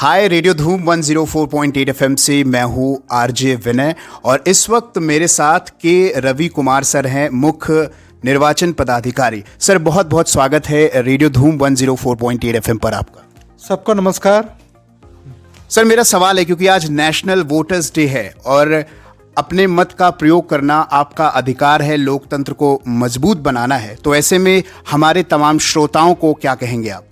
हाय, radio धूम 104.8 FM से मैं हूँ आरजे विनय और इस वक्त मेरे साथ के रवि कुमार सर हैं, मुख्य निर्वाचन पदाधिकारी। सर बहुत बहुत स्वागत है रेडियो धूम 104.8 एफएम पर आपका। सबको नमस्कार। सर मेरा सवाल है, क्योंकि आज नेशनल वोटर्स डे है और अपने मत का प्रयोग करना आपका अधिकार है, लोकतंत्र को मजबूत बनाना है, तो ऐसे में हमारे तमाम श्रोताओं को क्या कहेंगे आप?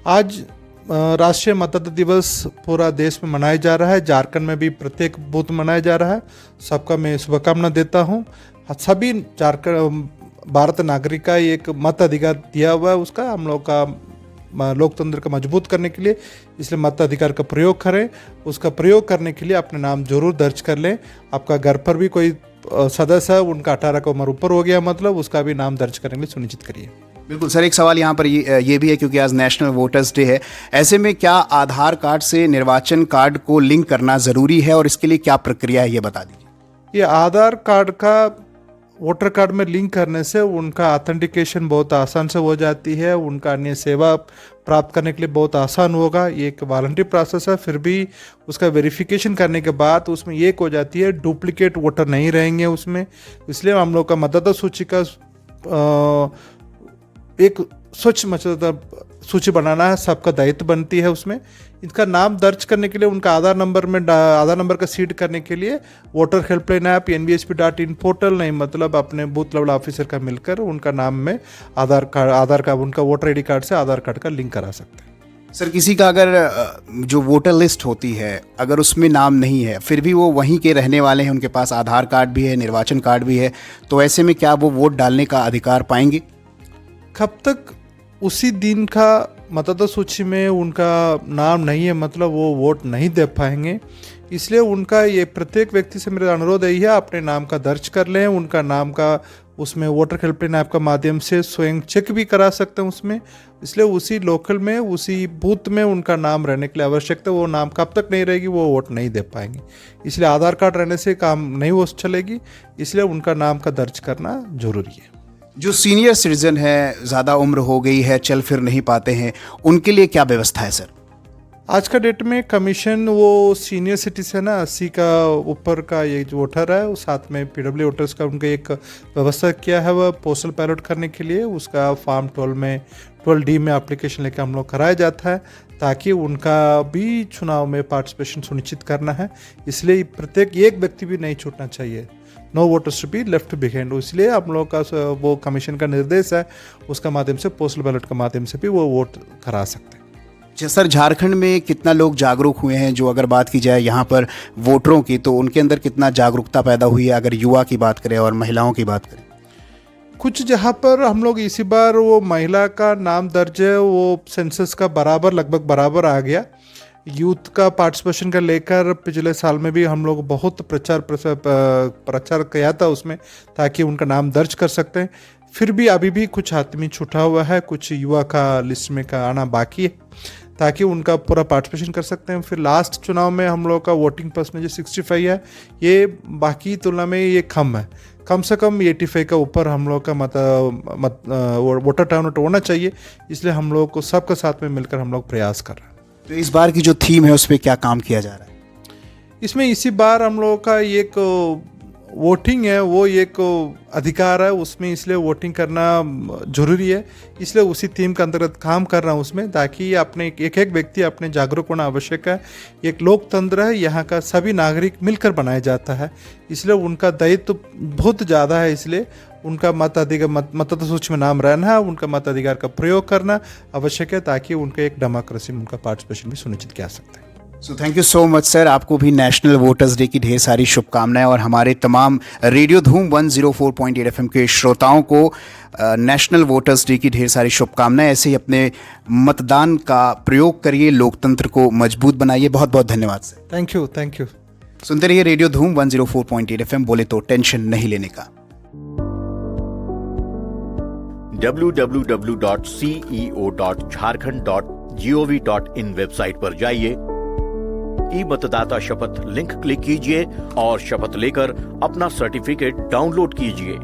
आज राष्ट्रीय मतदाता दिवस पूरा देश में मनाया जा रहा है। झारखंड में भी प्रत्येक बूथ मनाया जा रहा है। सबका मैं शुभकामना देता हूं। सभी झारखंड भारत नागरिक का एक मत अधिकार दिया हुआ है, उसका हम लोग का लोकतंत्र को मजबूत करने के लिए, इसलिए मताधिकार का प्रयोग करें। उसका प्रयोग करने के लिए अपने नाम जरूर दर्ज कर लें। आपका घर पर भी कोई सदस्य है, उनका 18 का उम्र ऊपर हो गया, मतलब उसका भी नाम दर्ज करने के लिए सुनिश्चित करिए। बिल्कुल सर, एक सवाल यहाँ पर ये भी है, क्योंकि आज नेशनल वोटर्स डे है, ऐसे में क्या आधार कार्ड से निर्वाचन कार्ड को लिंक करना ज़रूरी है और इसके लिए क्या प्रक्रिया है, ये बता दीजिए। ये आधार कार्ड का वोटर कार्ड में लिंक करने से उनका ऑथेंटिकेशन बहुत आसान से हो जाती है, उनका अन्य सेवा प्राप्त करने के लिए बहुत आसान होगा। ये एक वॉलंटरी प्रोसेस है, फिर भी उसका वेरिफिकेशन करने के बाद उसमें एक हो जाती है, डुप्लीकेट वोटर नहीं रहेंगे उसमें। इसलिए हम लोग का मतदाता सूची का एक स्वच्छ मतदाता सूची बनाना है, सबका दायित्व बनती है उसमें। इनका नाम दर्ज करने के लिए उनका आधार नंबर का सीड करने के लिए voter helpline app nvsp.in portal नहीं, मतलब अपने बूथ लेवल ऑफिसर का मिलकर उनका नाम में आधार कार्ड उनका वोटर आईडी कार्ड से आधार कार्ड का लिंक करा सकते हैं। सर किसी का अगर जो वोटर लिस्ट होती है, अगर उसमें नाम नहीं है, फिर भी वो वहीं के रहने वाले हैं, उनके पास आधार कार्ड भी है, निर्वाचन कार्ड भी है, तो ऐसे में क्या वो वोट डालने का अधिकार पाएंगे? कब तक उसी दिन का मतदाता सूची में उनका नाम नहीं है, मतलब वो वोट नहीं दे पाएंगे। इसलिए उनका ये प्रत्येक व्यक्ति से मेरा अनुरोध यही है, अपने नाम का दर्ज कर लें। उनका नाम का उसमें वोटर हेल्पलाइन ऐप का माध्यम से स्वयं चेक भी करा सकते हैं उसमें। इसलिए उसी लोकल में, उसी बूथ में उनका नाम रहने के लिए आवश्यकता है। वो नाम कब तक नहीं रहेगी, वो वोट नहीं दे पाएंगे। इसलिए आधार कार्ड रहने से काम नहीं हो चलेगी, इसलिए उनका नाम का दर्ज करना जरूरी है। जो सीनियर सिटीजन है, ज़्यादा उम्र हो गई है, चल फिर नहीं पाते हैं, उनके लिए क्या व्यवस्था है सर? आज का डेट में कमीशन वो सीनियर सिटीजन है, 80 का ऊपर का ये जो वोटर है, उस साथ में पीडब्ल्यू वोटर्स का उनका एक व्यवस्था किया है। वह पोस्टल बैलेट करने के लिए उसका फॉर्म 12D में एप्लीकेशन लेकर हम लोग कराया जाता है, ताकि उनका भी चुनाव में पार्टिसिपेशन सुनिश्चित करना है। इसलिए प्रत्येक एक व्यक्ति भी नहीं छूटना चाहिए, no voters to be left behind. इसलिए हम लोग का वो कमीशन का निर्देश है, उसका माध्यम से पोस्टल बैलेट के माध्यम से भी वो वोट करा सकते हैं। अच्छा सर, झारखंड में कितना लोग जागरूक हुए हैं? जो अगर बात की जाए यहाँ पर वोटरों की, तो उनके अंदर कितना जागरूकता पैदा हुई है, अगर युवा की बात करें और महिलाओं की बात करें? कुछ जहाँ पर हम लोग इसी बार वो महिला का नाम दर्ज है, वो सेंसस का लगभग बराबर आ गया। यूथ का पार्टिसिपेशन का लेकर पिछले साल में भी हम लोग बहुत प्रचार किया था उसमें, ताकि उनका नाम दर्ज कर सकते हैं। फिर भी अभी भी कुछ आदमी छूटा हुआ है, कुछ युवा का लिस्ट में का आना बाकी है, ताकि उनका पूरा पार्टिसिपेशन कर सकते हैं। फिर लास्ट चुनाव में हम लोग का वोटिंग परसेंटेज 65 है, ये बाकी तुलना में ये कम से कम 85 का ऊपर हम लोग का वोटर टर्नआउट होना चाहिए। इसलिए हम लोग को सबके साथ में मिलकर हम लोग प्रयास कर रहे हैं। तो इस बार की जो थीम है, उस पर क्या काम किया जा रहा है? इसमें इसी बार हम लोगों का एक वोटिंग है, वो एक अधिकार है उसमें, इसलिए वोटिंग करना जरूरी है। इसलिए उसी थीम के अंतर्गत काम कर रहा हूँ उसमें, ताकि अपने एक व्यक्ति अपने जागरूक होना आवश्यक है। एक लोकतंत्र है, यहाँ का सभी नागरिक मिलकर बनाया जाता है, इसलिए उनका दायित्व तो बहुत ज़्यादा है। इसलिए उनका मतदाता सूची में नाम रहना है, उनका मताधिकार का प्रयोग करना आवश्यक है, ताकि उनका एक डेमोक्रेसी में उनका पार्टिसिपेशन भी सुनिश्चित किया सकता है। So thank you so much sir, आपको भी नेशनल वोटर्स डे की ढेर सारी शुभकामनाएं और हमारे तमाम रेडियो धूम 104.8 एफएम के श्रोताओं को नेशनल वोटर्स डे की ढेर सारी शुभकामनाएं। ऐसे ही अपने मतदान का प्रयोग करिए, लोकतंत्र को मजबूत बनाइए। बहुत बहुत धन्यवाद सर। Thank you. सुनते रहिए रेडियो धूम 104.8 एफएम, बोले तो टेंशन नहीं लेने का। www.ceo.jharkhand.gov.in वेबसाइट पर जाइए, ई मतदाता शपथ लिंक क्लिक कीजिए और शपथ लेकर अपना सर्टिफिकेट डाउनलोड कीजिए।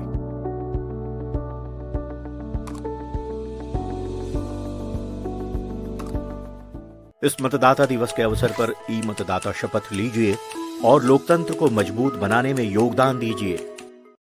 इस मतदाता दिवस के अवसर पर ई मतदाता शपथ लीजिए और लोकतंत्र को मजबूत बनाने में योगदान दीजिए।